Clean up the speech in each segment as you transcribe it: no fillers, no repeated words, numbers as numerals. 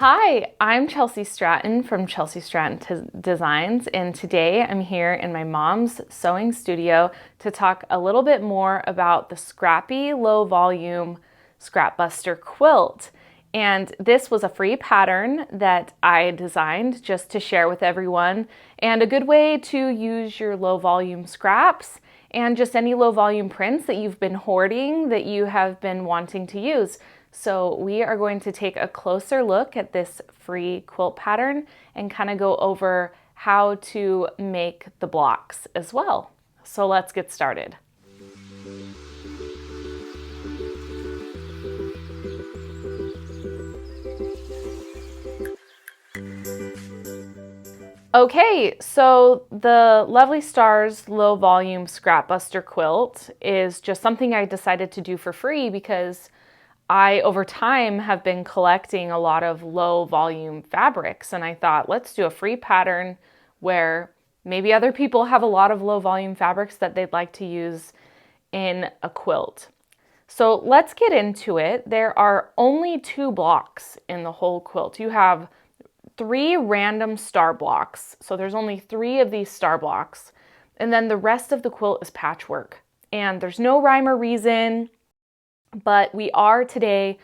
Hi, I'm Chelsea Stratton from Chelsea Stratton Designs, and today I'm here in my mom's sewing studio to talk a little bit more about the Scrappy Low Volume Scrap Buster Quilt. And this was a free pattern that I designed just to share with everyone, and a good way to use your low volume scraps and just any low volume prints that you've been hoarding that you have been wanting to use. So we are going to take a closer look at this free quilt pattern and kind of go over how to make the blocks as well. So let's get started. Okay, so the Lovely Stars Low Volume Scrap Buster Quilt is just something I decided to do for free because I, over time, have been collecting a lot of low volume fabrics, and I thought, let's do a free pattern where maybe other people have a lot of low volume fabrics that they'd like to use in a quilt. So let's get into it. There are only 2 blocks in the whole quilt. You have 3 random star blocks. So there's only 3 of these star blocks. And then the rest of the quilt is patchwork. And there's no rhyme or reason, but we are today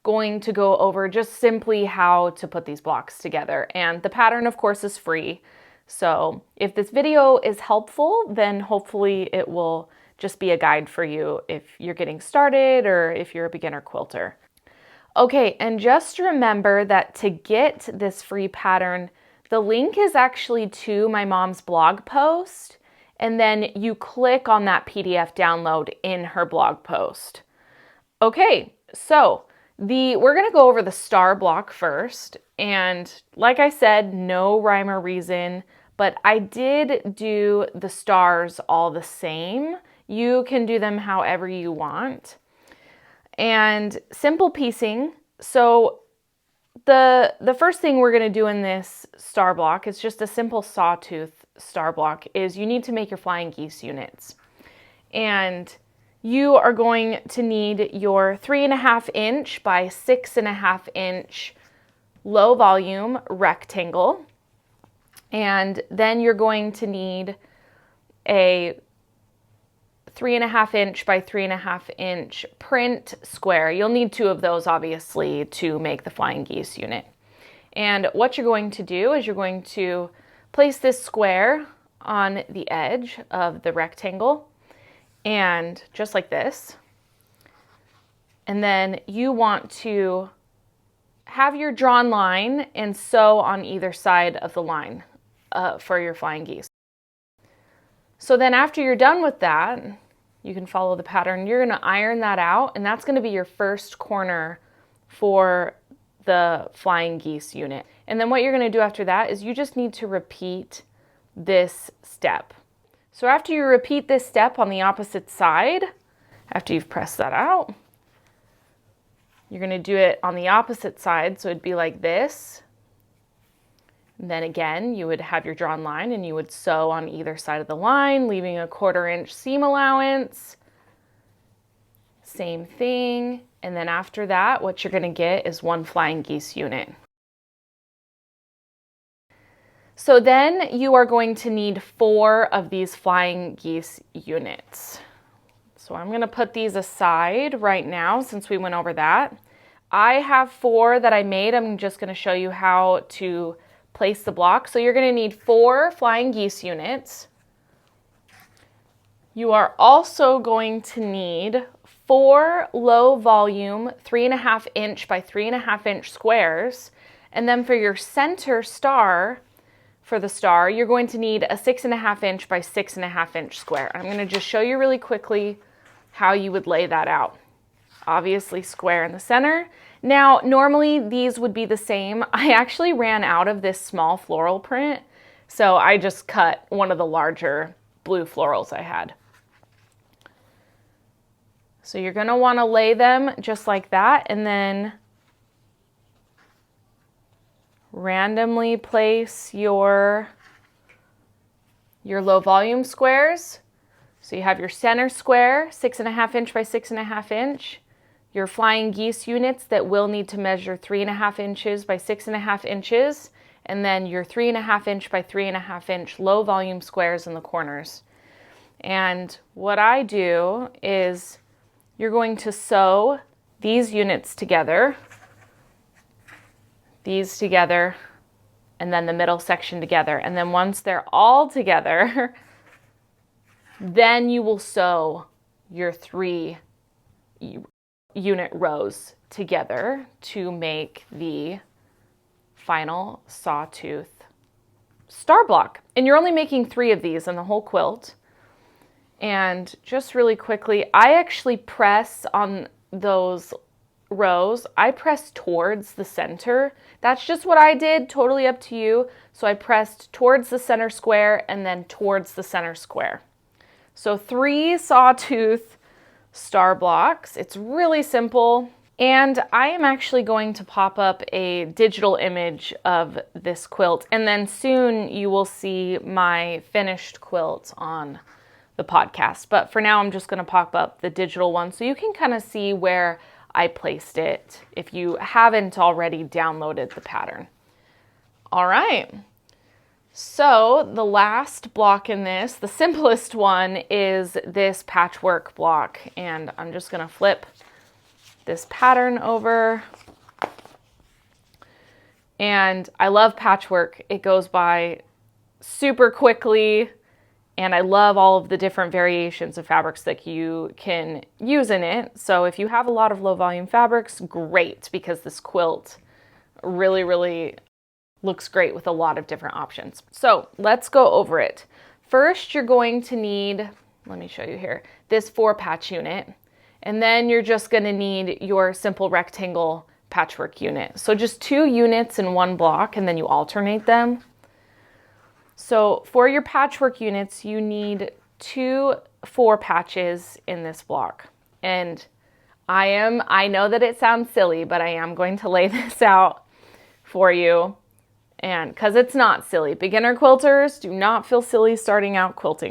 going to go over just simply how to put these blocks together. And the pattern, of course, is free. So if this video is helpful, then hopefully it will just be a guide for you if you're getting started or if you're a beginner quilter. Okay, and just remember that to get this free pattern, the link is actually to my mom's blog post, and then you click on that PDF download in her blog post. Okay, so we're gonna go over the star block first, and like I said, no rhyme or reason, but I did do the stars all the same. You can do them however you want. And simple piecing. So the first thing we're going to do in this star block is just a simple sawtooth star block is you need to make your flying geese units. And you are going to need your 3.5 inch by 6.5 inch low volume rectangle. And then you're going to need a 3.5 inch by 3.5 inch print square. You'll need 2 of those obviously to make the flying geese unit. And what you're going to do is you're going to place this square on the edge of the rectangle, and just like this. And then you want to have your drawn line and sew on either side of the line for your flying geese. So then after you're done with that, you can follow the pattern. You're going to iron that out, and that's going to be your first corner for the flying geese unit. And then what you're going to do after that is you just need to repeat this step. So after you repeat this step on the opposite side, after you've pressed that out, you're going to do it on the opposite side. So it'd be like this. And then again, you would have your drawn line and you would sew on either side of the line, leaving a 1/4 inch seam allowance. Same thing. And then after that, what you're going to get is 1 flying geese unit. So then you are going to need 4 of these flying geese units. So I'm going to put these aside right now since we went over that. I have 4 that I made. I'm just going to show you how to place the block. So you're going to need 4 flying geese units. You are also going to need 4 low volume 3.5 inch by 3.5 inch squares. And then for your center star, for the star, you're going to need a 6.5 inch by 6.5 inch square. I'm going to just show you really quickly how you would lay that out. Obviously square in the center. Now, normally these would be the same. I actually ran out of this small floral print, so I just cut one of the larger blue florals I had. So you're going to want to lay them just like that, and then randomly place your low volume squares. So you have your center square, 6.5 inch by 6.5 inch. your flying geese units that will need to measure 3.5 inches by 6.5 inches, and then your 3.5 inch by 3.5 inch low volume squares in the corners. And what I do is you're going to sew these units together, these together, and then the middle section together. And then once they're all together, then you will sew your 3 unit rows together to make the final sawtooth star block. And you're only making 3 of these in the whole quilt. And just really quickly, I actually press on those rows, I press towards the center. That's just what I did, totally up to you. So I pressed towards the center square and then towards the center square. So 3 sawtooth star blocks. It's really simple. And I am actually going to pop up a digital image of this quilt, and then soon you will see my finished quilt on the podcast. But for now, I'm just going to pop up the digital one so you can kind of see where I placed it if you haven't already downloaded the pattern. All right. So the last block in this, the simplest one, is this patchwork block. And I'm just going to flip this pattern over. And I love patchwork. It goes by super quickly. And I love all of the different variations of fabrics that you can use in it. So if you have a lot of low volume fabrics, great, because this quilt really, really looks great with a lot of different options. So let's go over it. First, you're going to need, let me show you here, this 4-patch unit. And then you're just going to need your simple rectangle patchwork unit. So just 2 units in one block, and then you alternate them. So for your patchwork units, you need 2 4-patches in this block. And I know that it sounds silly, but I am going to lay this out for you. And because it's not silly. Beginner quilters, do not feel silly starting out quilting.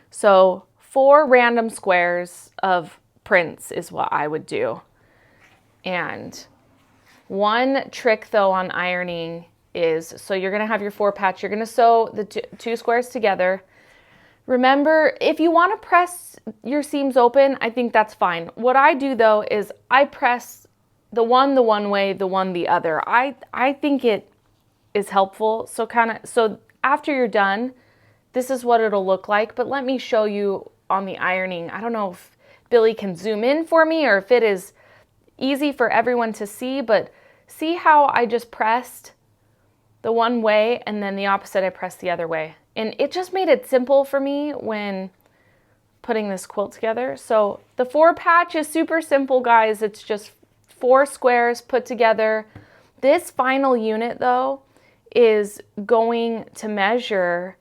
So 4 random squares of prints is what I would do. And one trick though on ironing is, so you're going to have your 4-patch, you're going to sew the 2 squares together. Remember, if you want to press your seams open, I think that's fine. What I do though is I press the one way, the one the other. I think it is helpful. So after you're done, this is what it'll look like, but let me show you on the ironing. I don't know if Billy can zoom in for me or if it is easy for everyone to see, but see how I just pressed the one way and then the opposite I pressed the other way. And it just made it simple for me when putting this quilt together. So the 4-patch is super simple, guys. It's just 4 squares put together. This final unit though is going to measure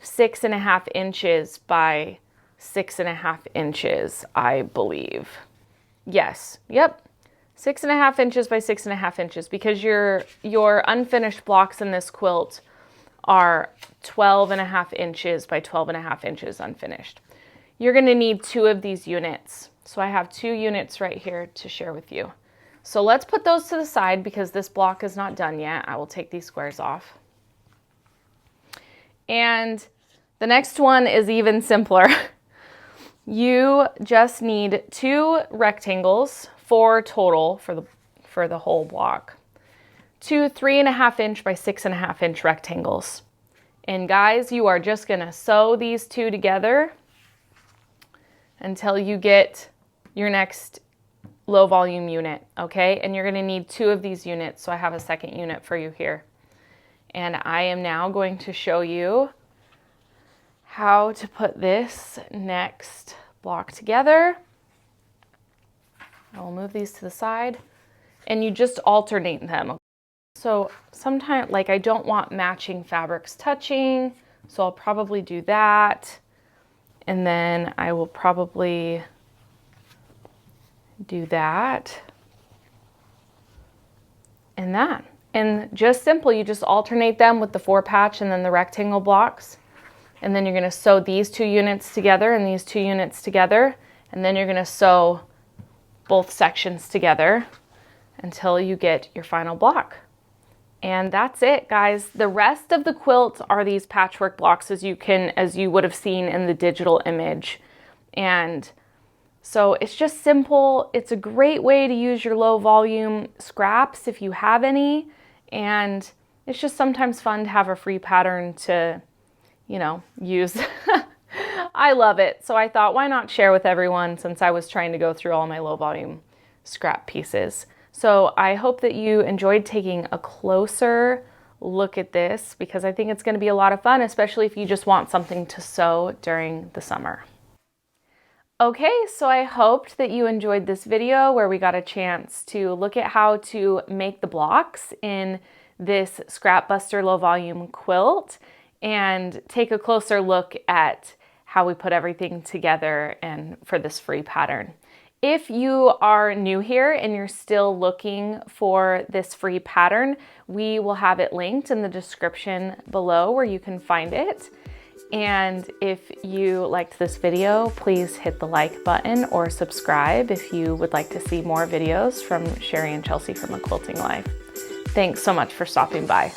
6.5 inches by 6.5 inches, I believe. Yes, yep. 6.5 inches by 6.5 inches, because your unfinished blocks in this quilt are 12.5 inches by 12.5 inches unfinished. You're going to need 2 of these units. So I have 2 units right here to share with you. So let's put those to the side because this block is not done yet. I will take these squares off. And the next one is even simpler. You just need 2 rectangles, 4 total for the whole block. 2 3.5 inch by 6.5 inch rectangles. And guys, you are just gonna sew these 2 together until you get your next low volume unit, okay? And you're gonna need 2 of these units, so I have a second unit for you here. And I am now going to show you how to put this next block together. I will move these to the side, and you just alternate them. So sometimes, like, I don't want matching fabrics touching, so I'll probably do that. And then I will probably do that and that. And just simple, you just alternate them with the 4-patch and then the rectangle blocks. And then you're gonna sew these 2 units together and these 2 units together. And then you're gonna sew both sections together until you get your final block. And that's it, guys. The rest of the quilt are these patchwork blocks, as you would have seen in the digital image. And so it's just simple. It's a great way to use your low volume scraps if you have any. And it's just sometimes fun to have a free pattern to, you know, use. I love it. So I thought, why not share with everyone, since I was trying to go through all my low volume scrap pieces. So I hope that you enjoyed taking a closer look at this, because I think it's going to be a lot of fun, especially if you just want something to sew during the summer. Okay, so I hoped that you enjoyed this video where we got a chance to look at how to make the blocks in this Scrap Buster low volume quilt and take a closer look at how we put everything together and for this free pattern. If you are new here and you're still looking for this free pattern, we will have it linked in the description below where you can find it. And if you liked this video, please hit the like button or subscribe if you would like to see more videos from Sherry and Chelsea from A Quilting Life. Thanks so much for stopping by.